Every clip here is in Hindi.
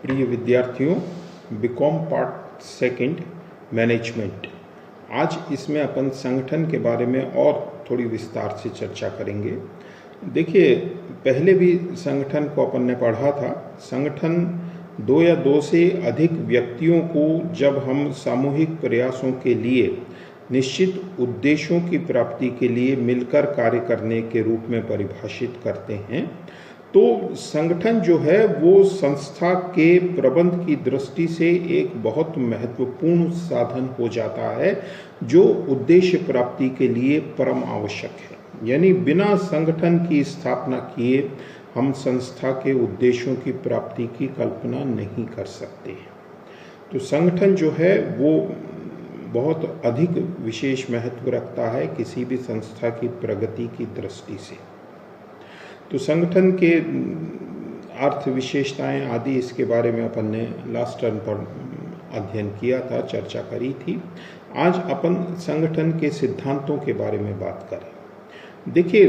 प्रिय विद्यार्थियों, बीकॉम पार्ट सेकंड मैनेजमेंट। आज इसमें अपन संगठन के बारे में और थोड़ी विस्तार से चर्चा करेंगे। देखिए, पहले भी संगठन को अपन ने पढ़ा था। संगठन दो या दो से अधिक व्यक्तियों को जब हम सामूहिक प्रयासों के लिए निश्चित उद्देश्यों की प्राप्ति के लिए मिलकर कार्य करने के रूप में परिभाषित करते हैं, तो संगठन जो है वो संस्था के प्रबंध की दृष्टि से एक बहुत महत्वपूर्ण साधन हो जाता है, जो उद्देश्य प्राप्ति के लिए परम आवश्यक है। यानी बिना संगठन की स्थापना किए हम संस्था के उद्देश्यों की प्राप्ति की कल्पना नहीं कर सकते। तो संगठन जो है वो बहुत अधिक विशेष महत्व रखता है किसी भी संस्था की प्रगति की दृष्टि से। तो संगठन के अर्थ, विशेषताएं आदि, इसके बारे में अपन ने लास्ट टर्म पर अध्ययन किया था, चर्चा करी थी। आज अपन संगठन के सिद्धांतों के बारे में बात करें। देखिए,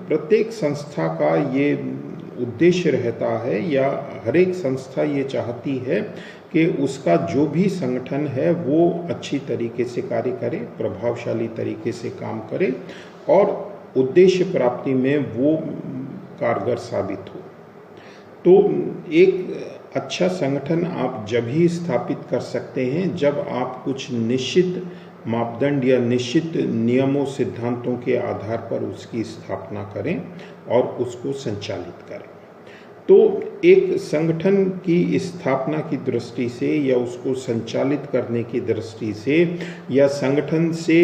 प्रत्येक संस्था का ये उद्देश्य रहता है, या हर एक संस्था ये चाहती है कि उसका जो भी संगठन है वो अच्छी तरीके से कार्य करे, प्रभावशाली तरीके से काम करे और उद्देश्य प्राप्ति में वो कारगर साबित हो। तो एक अच्छा संगठन आप जब ही स्थापित कर सकते हैं जब आप कुछ निश्चित मापदंड या निश्चित नियमों, सिद्धांतों के आधार पर उसकी स्थापना करें और उसको संचालित करें। तो एक संगठन की स्थापना की दृष्टि से या उसको संचालित करने की दृष्टि से या संगठन से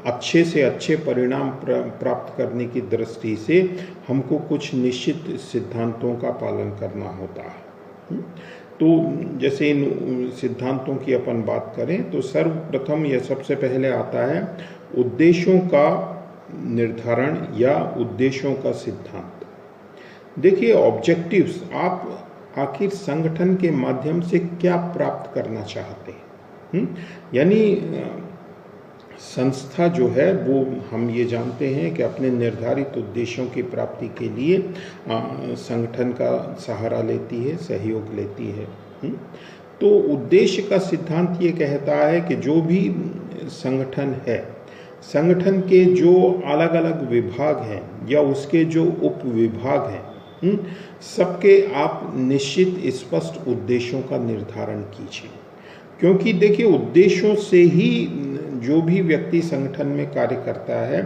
अच्छे परिणाम प्राप्त करने की दृष्टि से हमको कुछ निश्चित सिद्धांतों का पालन करना होता है। तो जैसे इन सिद्धांतों की अपन बात करें तो सर्वप्रथम या सबसे पहले आता है उद्देश्यों का निर्धारण या उद्देश्यों का सिद्धांत। देखिए, ऑब्जेक्टिव्स, आप आखिर संगठन के माध्यम से क्या प्राप्त करना चाहते हैं। यानी संस्था जो है वो, हम ये जानते हैं कि अपने निर्धारित उद्देश्यों की प्राप्ति के लिए संगठन का सहारा लेती है, सहयोग लेती है। तो उद्देश्य का सिद्धांत ये कहता है कि जो भी संगठन है, संगठन के जो अलग अलग विभाग हैं या उसके जो उप विभाग हैं, सबके आप निश्चित स्पष्ट उद्देश्यों का निर्धारण कीजिए। क्योंकि देखिए, उद्देश्यों से ही जो भी व्यक्ति संगठन में कार्य करता है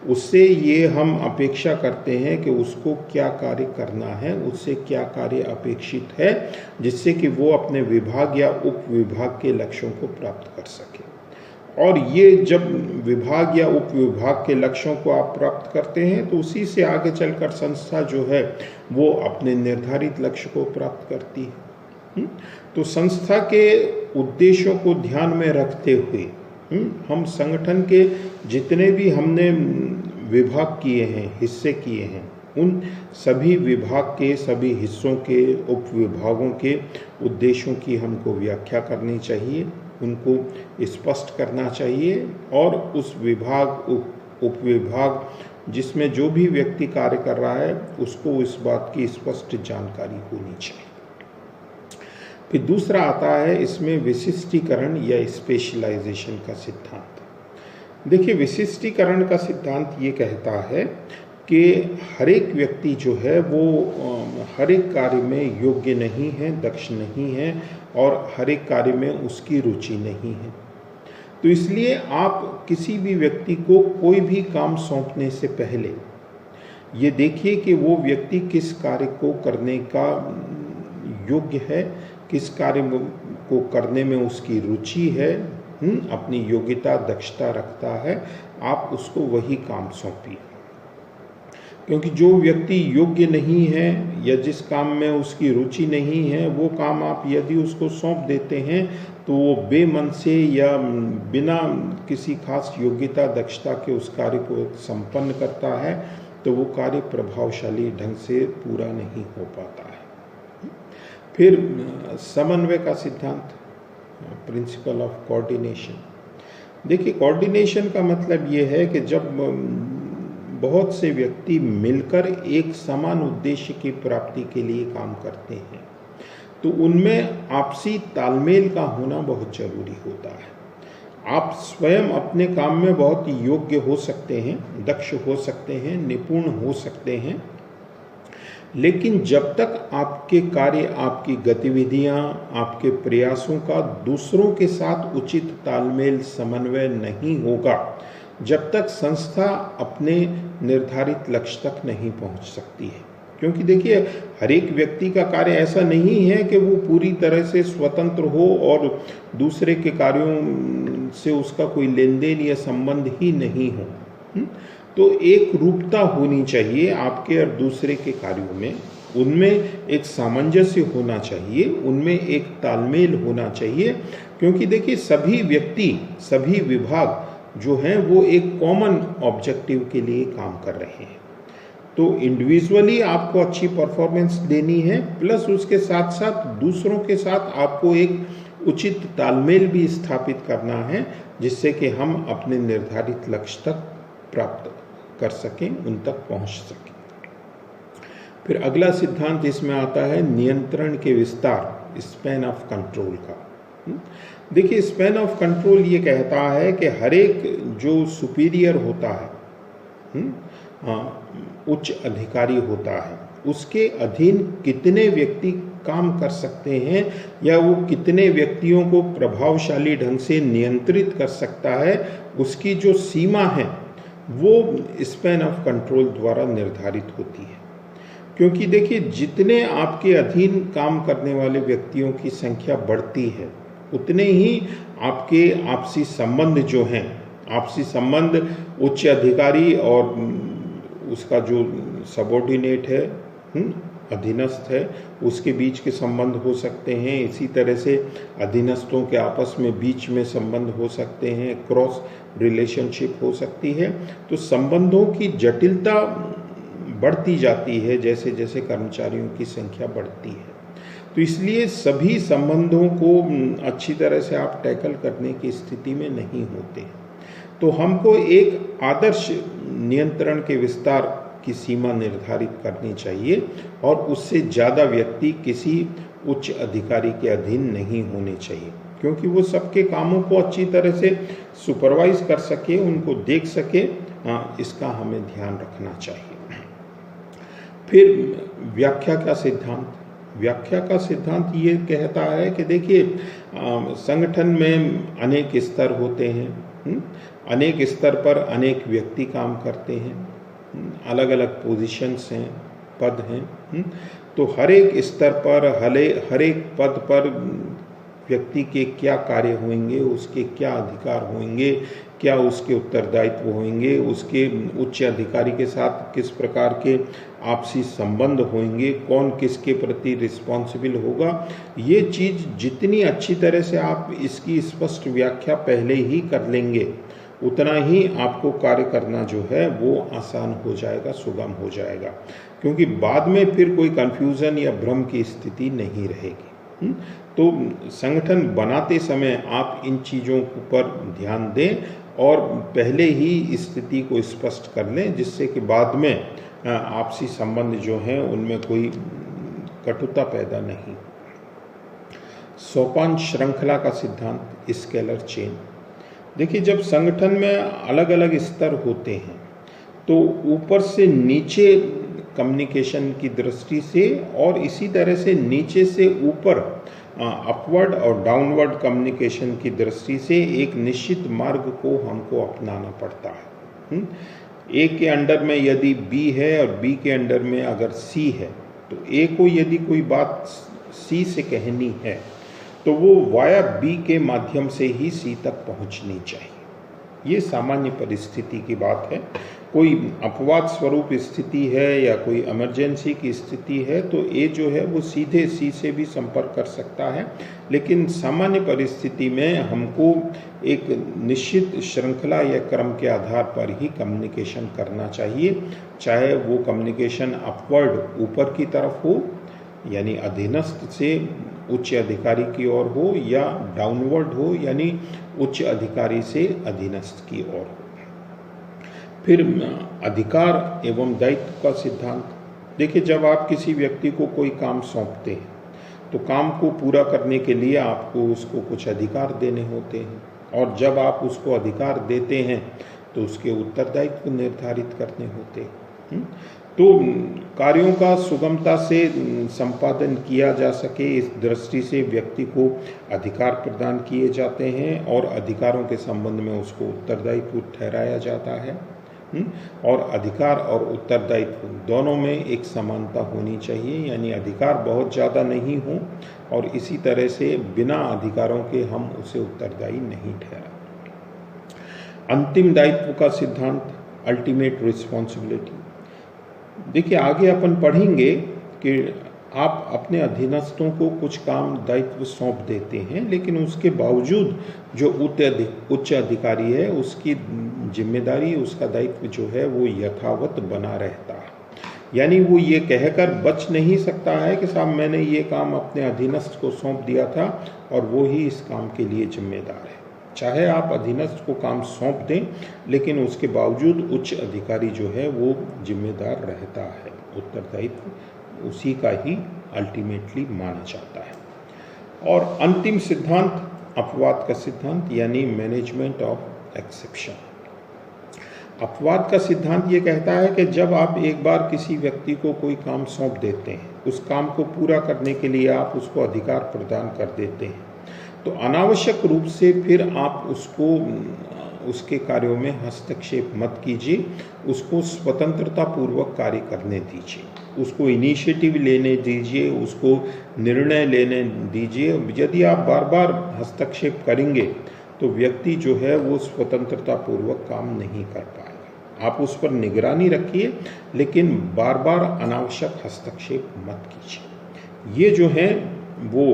उससे ये हम अपेक्षा करते हैं कि उसको क्या कार्य करना है, उससे क्या कार्य अपेक्षित है, जिससे कि वो अपने विभाग या उप विभाग के लक्ष्यों को प्राप्त कर सके। और ये जब विभाग या उप विभाग के लक्ष्यों को आप प्राप्त करते हैं तो उसी से आगे चलकर संस्था जो है वो अपने निर्धारित लक्ष्य को प्राप्त करती है। तो संस्था के उद्देश्यों को ध्यान में रखते हुए हम संगठन के जितने भी हमने विभाग किए हैं, हिस्से किए हैं, उन सभी विभाग के, सभी हिस्सों के, उप विभागों के उद्देश्यों की हमको व्याख्या करनी चाहिए, उनको स्पष्ट करना चाहिए और उस विभाग, उप विभाग जिसमें जो भी व्यक्ति कार्य कर रहा है उसको इस बात की स्पष्ट जानकारी होनी चाहिए। फिर दूसरा आता है इसमें विशिष्टीकरण या स्पेशलाइजेशन का सिद्धांत। देखिए, विशिष्टीकरण का सिद्धांत ये कहता है कि हर एक व्यक्ति जो है वो हर एक कार्य में योग्य नहीं है, दक्ष नहीं है और हर एक कार्य में उसकी रुचि नहीं है। तो इसलिए आप किसी भी व्यक्ति को कोई भी काम सौंपने से पहले ये देखिए कि वो व्यक्ति किस कार्य को करने का योग्य है, किस कार्य को करने में उसकी रुचि है, अपनी योग्यता, दक्षता रखता है, आप उसको वही काम सौंपिए। क्योंकि जो व्यक्ति योग्य नहीं है या जिस काम में उसकी रुचि नहीं है, वो काम आप यदि उसको सौंप देते हैं तो वो बेमन से या बिना किसी खास योग्यता, दक्षता के उस कार्य को संपन्न करता है, तो वो कार्य प्रभावशाली ढंग से पूरा नहीं हो पाता है। फिर समन्वय का सिद्धांत, प्रिंसिपल ऑफ कोऑर्डिनेशन। देखिए, कोऑर्डिनेशन का मतलब ये है कि जब बहुत से व्यक्ति मिलकर एक समान उद्देश्य की प्राप्ति के लिए काम करते हैं तो उनमें आपसी तालमेल का होना बहुत जरूरी होता है। आप स्वयं अपने काम में बहुत योग्य हो सकते हैं, दक्ष हो सकते हैं, निपुण हो सकते हैं, लेकिन जब तक आपके कार्य, आपकी गतिविधियां, आपके प्रयासों का दूसरों के साथ उचित तालमेल, समन्वय नहीं होगा, जब तक संस्था अपने निर्धारित लक्ष्य तक नहीं पहुंच सकती है। क्योंकि देखिए, हर एक व्यक्ति का कार्य ऐसा नहीं है कि वो पूरी तरह से स्वतंत्र हो और दूसरे के कार्यों से उसका कोई लेन देन या संबंध ही नहीं हो। तो एक रूपता होनी चाहिए आपके और दूसरे के कार्यों में, उनमें एक सामंजस्य होना चाहिए, उनमें एक तालमेल होना चाहिए। क्योंकि देखिए, सभी व्यक्ति, सभी विभाग जो हैं वो एक कॉमन ऑब्जेक्टिव के लिए काम कर रहे हैं। तो इंडिविजुअली आपको अच्छी परफॉर्मेंस देनी है, प्लस उसके साथ साथ दूसरों के साथ आपको एक उचित तालमेल भी स्थापित करना है, जिससे कि हम अपने निर्धारित लक्ष्य तक प्राप्त कर सकें, उन तक पहुंच सकें। फिर अगला सिद्धांत इसमें आता है नियंत्रण के विस्तार, स्पैन ऑफ कंट्रोल का। देखिए, स्पैन ऑफ कंट्रोल ये कहता है कि हर एक जो सुपीरियर होता है, उच्च अधिकारी होता है, उसके अधीन कितने व्यक्ति काम कर सकते हैं या वो कितने व्यक्तियों को प्रभावशाली ढंग से नियंत्रित कर सकता है, उसकी जो सीमा है वो स्पैन ऑफ कंट्रोल द्वारा निर्धारित होती है। क्योंकि देखिए, जितने आपके अधीन काम करने वाले व्यक्तियों की संख्या बढ़ती है, उतने ही आपके आपसी संबंध जो हैं, आपसी संबंध उच्च अधिकारी और उसका जो सबॉर्डिनेट है, अधीनस्थ है, उसके बीच के संबंध हो सकते हैं। इसी तरह से अधीनस्थों के आपस में बीच में संबंध हो सकते हैं, क्रॉस रिलेशनशिप हो सकती है। तो संबंधों की जटिलता बढ़ती जाती है जैसे जैसे कर्मचारियों की संख्या बढ़ती है। तो इसलिए सभी संबंधों को अच्छी तरह से आप टैकल करने की स्थिति में नहीं होते। तो हमको एक आदर्श नियंत्रण के विस्तार की सीमा निर्धारित करनी चाहिए और उससे ज़्यादा व्यक्ति किसी उच्च अधिकारी के अधीन नहीं होने चाहिए, क्योंकि वो सबके कामों को अच्छी तरह से सुपरवाइज कर सके, उनको देख सके। इसका हमें ध्यान रखना चाहिए। फिर व्याख्या का सिद्धांत। व्याख्या का सिद्धांत ये कहता है कि देखिए, संगठन में अनेक स्तर होते हैं, अनेक स्तर पर अनेक व्यक्ति काम करते हैं, अलग अलग पोजीशंस हैं, पद हैं। तो हर एक स्तर पर, हर एक पद पर व्यक्ति के क्या कार्य होंगे, उसके क्या अधिकार होंगे, क्या उसके उत्तरदायित्व होंगे, उसके उच्च अधिकारी के साथ किस प्रकार के आपसी संबंध होंगे, कौन किसके प्रति रिस्पॉन्सिबल होगा। ये चीज़ जितनी अच्छी तरह से आप इसकी स्पष्ट व्याख्या पहले ही कर लेंगे, उतना ही आपको कार्य करना जो है वो आसान हो जाएगा, सुगम हो जाएगा। क्योंकि बाद में फिर कोई कन्फ्यूज़न या भ्रम की स्थिति नहीं रहेगी। तो संगठन बनाते समय आप इन चीज़ों पर ध्यान दें और पहले ही स्थिति को स्पष्ट कर लें, जिससे कि बाद में आपसी संबंध जो हैं उनमें कोई कटुता पैदा नहीं। सोपान श्रृंखला का सिद्धांत, स्केलर चेन। देखिए, जब संगठन में अलग अलग स्तर होते हैं तो ऊपर से नीचे कम्युनिकेशन की दृष्टि से और इसी तरह से नीचे से ऊपर अपवर्ड और डाउनवर्ड कम्युनिकेशन की दृष्टि से एक निश्चित मार्ग को हमको अपनाना पड़ता है। ए के अंडर में यदि बी है और बी के अंडर में अगर सी है, तो ए को यदि कोई बात सी से कहनी है तो वो वाया बी के माध्यम से ही सी तक पहुंचनी चाहिए। ये सामान्य परिस्थिति की बात है। कोई अपवाद स्वरूप स्थिति है या कोई इमरजेंसी की स्थिति है तो ए जो है वो सीधे सी से भी संपर्क कर सकता है, लेकिन सामान्य परिस्थिति में हमको एक निश्चित श्रृंखला या क्रम के आधार पर ही कम्युनिकेशन करना चाहिए, चाहे वो कम्युनिकेशन अपवर्ड ऊपर की तरफ हो यानी अधीनस्थ से उच्च अधिकारी की ओर हो, या डाउनवर्ड हो यानी उच्च अधिकारी से अधीनस्थ की ओर हो। फिर अधिकार एवं दायित्व का सिद्धांत। देखिए, जब आप किसी व्यक्ति को कोई काम सौंपते हैं तो काम को पूरा करने के लिए आपको उसको कुछ अधिकार देने होते हैं, और जब आप उसको अधिकार देते हैं तो उसके उत्तरदायित्व निर्धारित करने होते हैं। तो कार्यों का सुगमता से संपादन किया जा सके, इस दृष्टि से व्यक्ति को अधिकार प्रदान किए जाते हैं और अधिकारों के संबंध में उसको उत्तरदायित्व ठहराया जाता है। और अधिकार और उत्तरदायित्व दोनों में एक समानता होनी चाहिए, यानी अधिकार बहुत ज़्यादा नहीं हो और इसी तरह से बिना अधिकारों के हम उसे उत्तरदायी नहीं ठहरा। अंतिम दायित्व का सिद्धांत, अल्टीमेट रिस्पॉन्सिबिलिटी। देखिए, आगे अपन पढ़ेंगे कि आप अपने अधीनस्थों को कुछ काम दायित्व सौंप देते हैं, लेकिन उसके बावजूद जो उच्च अधिकारी है उसकी जिम्मेदारी, उसका दायित्व जो है वो यथावत बना रहता है। यानी वो ये कहकर बच नहीं सकता है कि साहब मैंने ये काम अपने अधीनस्थ को सौंप दिया था और वो ही इस काम के लिए जिम्मेदार है। चाहे आप अधीनस्थ को काम सौंप दें, लेकिन उसके बावजूद उच्च अधिकारी जो है वो जिम्मेदार रहता है, उत्तरदायित्व उसी का ही अल्टीमेटली माना जाता है। और अंतिम सिद्धांत, अपवाद का सिद्धांत, यानी मैनेजमेंट ऑफ एक्सेप्शन। अपवाद का सिद्धांत ये कहता है कि जब आप एक बार किसी व्यक्ति को कोई काम सौंप देते हैं, उस काम को पूरा करने के लिए आप उसको अधिकार प्रदान कर देते हैं, तो अनावश्यक रूप से फिर आप उसको उसके कार्यों में हस्तक्षेप मत कीजिए, उसको स्वतंत्रता पूर्वक कार्य करने दीजिए, उसको इनिशिएटिव लेने दीजिए, उसको निर्णय लेने दीजिए। यदि आप बार बार हस्तक्षेप करेंगे तो व्यक्ति जो है वो स्वतंत्रता पूर्वक काम नहीं कर पाएगा। आप उस पर निगरानी रखिए, लेकिन बार बार अनावश्यक हस्तक्षेप मत कीजिए। ये जो है वो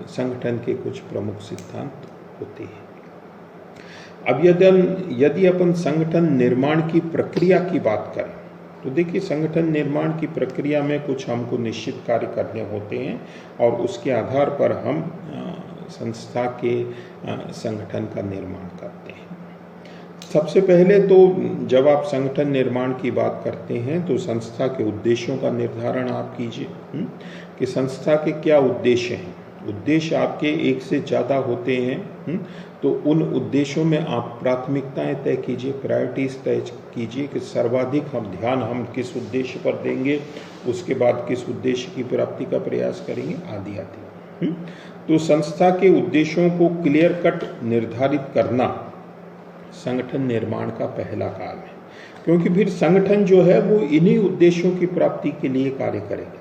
संगठन के कुछ प्रमुख सिद्धांत होते हैं। अब यदि अपन संगठन निर्माण की प्रक्रिया की बात करें तो देखिए, संगठन निर्माण की प्रक्रिया में कुछ हमको निश्चित कार्य करने होते हैं और उसके आधार पर हम संस्था के संगठन का निर्माण करते हैं। सबसे पहले तो जब आप संगठन निर्माण की बात करते हैं तो संस्था के उद्देश्यों का निर्धारण आप कीजिए कि संस्था के क्या उद्देश्य हैं। उद्देश्य आपके एक से ज़्यादा होते हैं, तो उन उद्देश्यों में आप प्राथमिकताएं तय कीजिए, प्रायोरिटीज तय कीजिए कि सर्वाधिक ध्यान हम किस उद्देश्य पर देंगे, उसके बाद किस उद्देश्य की प्राप्ति का प्रयास करेंगे, आदि आदि। तो संस्था के उद्देश्यों को क्लियर कट निर्धारित करना संगठन निर्माण का पहला काम है, क्योंकि फिर संगठन जो है वो इन्हीं उद्देश्यों की प्राप्ति के लिए कार्य करेगा।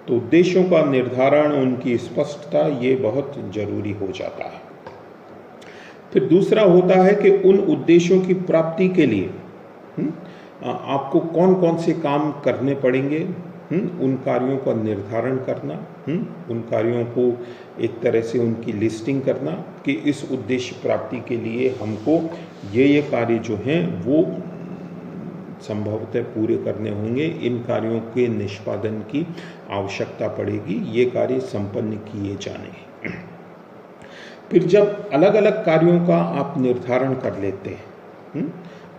तो उद्देश्यों का निर्धारण, उनकी स्पष्टता, ये बहुत जरूरी हो जाता है। फिर दूसरा होता है कि उन उद्देश्यों की प्राप्ति के लिए आपको कौन कौन से काम करने पड़ेंगे, उन कार्यों का निर्धारण करना, उन कार्यों को एक तरह से उनकी लिस्टिंग करना कि इस उद्देश्य प्राप्ति के लिए हमको ये कार्य जो हैं वो संभवतः पूरे करने होंगे, इन कार्यों के निष्पादन की आवश्यकता पड़ेगी, ये कार्य संपन्न किए जाने हैं। फिर जब अलग अलग कार्यों का आप निर्धारण कर लेते हैं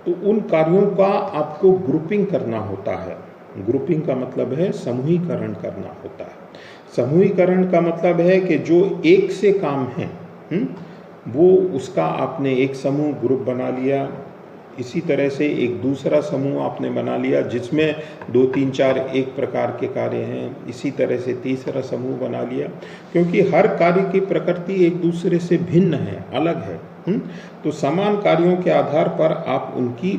तो उन कार्यों का आपको ग्रुपिंग करना होता है। ग्रुपिंग का मतलब है समूहीकरण करना होता है। समूहीकरण का मतलब है कि जो एक से काम है वो उसका आपने एक समूह ग्रुप बना लिया, इसी तरह से एक दूसरा समूह आपने बना लिया जिसमें 2, 3, 4 एक प्रकार के कार्य हैं, इसी तरह से तीसरा समूह बना लिया, क्योंकि हर कार्य की प्रकृति एक दूसरे से भिन्न है, अलग है। तो समान कार्यों के आधार पर आप उनकी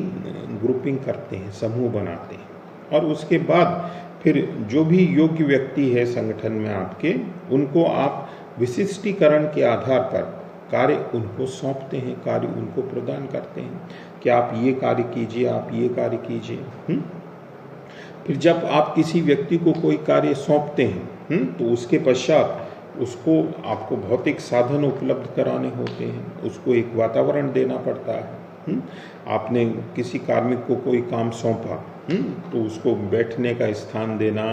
ग्रुपिंग करते हैं, समूह बनाते हैं, और उसके बाद फिर जो भी योग्य व्यक्ति है संगठन में आपके, उनको आप विशिष्टीकरण के आधार पर कार्य उनको सौंपते हैं, कार्य उनको प्रदान करते हैं कि आप ये कार्य कीजिए, आप ये कार्य कीजिए। फिर जब आप किसी व्यक्ति को कोई कार्य सौंपते हैं तो उसके पश्चात उसको आपको भौतिक साधन उपलब्ध कराने होते हैं, उसको एक वातावरण देना पड़ता है। आपने किसी कार्मिक को कोई काम सौंपा तो उसको बैठने का स्थान देना,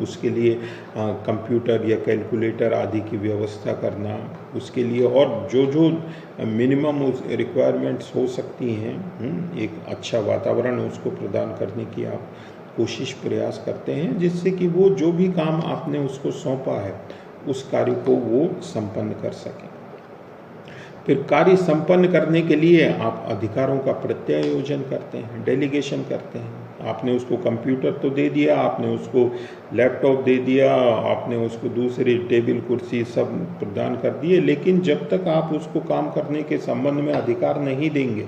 उसके लिए कंप्यूटर या कैलकुलेटर आदि की व्यवस्था करना, उसके लिए और जो मिनिमम रिक्वायरमेंट्स हो सकती हैं, एक अच्छा वातावरण उसको प्रदान करने की आप कोशिश प्रयास करते हैं, जिससे कि वो जो भी काम आपने उसको सौंपा है उस कार्य को वो संपन्न कर सकें। फिर कार्य संपन्न करने के लिए आप अधिकारों का प्रत्यायोजन करते हैं, डेलीगेशन करते हैं। आपने उसको कंप्यूटर तो दे दिया, आपने उसको लैपटॉप दे दिया, आपने उसको दूसरी टेबल कुर्सी सब प्रदान कर दिए, लेकिन जब तक आप उसको काम करने के संबंध में अधिकार नहीं देंगे,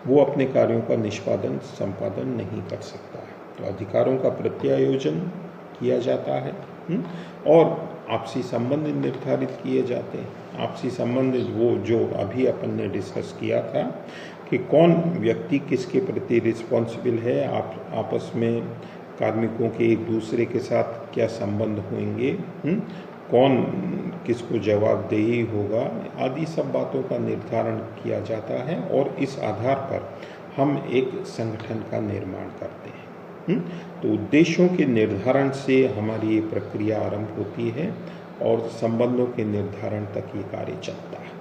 वो अपने कार्यों का निष्पादन संपादन नहीं कर सकता है। तो अधिकारों का प्रत्यायोजन किया जाता है और आपसी संबंध निर्धारित किए जाते हैं। आपसी संबंध वो जो अभी अपन ने डिस्कस किया था कि कौन व्यक्ति किसके प्रति रिस्पॉन्सिबल है, आप आपस में कार्मिकों के एक दूसरे के साथ क्या संबंध होंगे, कौन किसको जवाबदेही होगा, आदि सब बातों का निर्धारण किया जाता है और इस आधार पर हम एक संगठन का निर्माण करते हैं। तो उद्देश्यों के निर्धारण से हमारी ये प्रक्रिया आरंभ होती है और संबंधों के निर्धारण तक ये कार्य चलता है।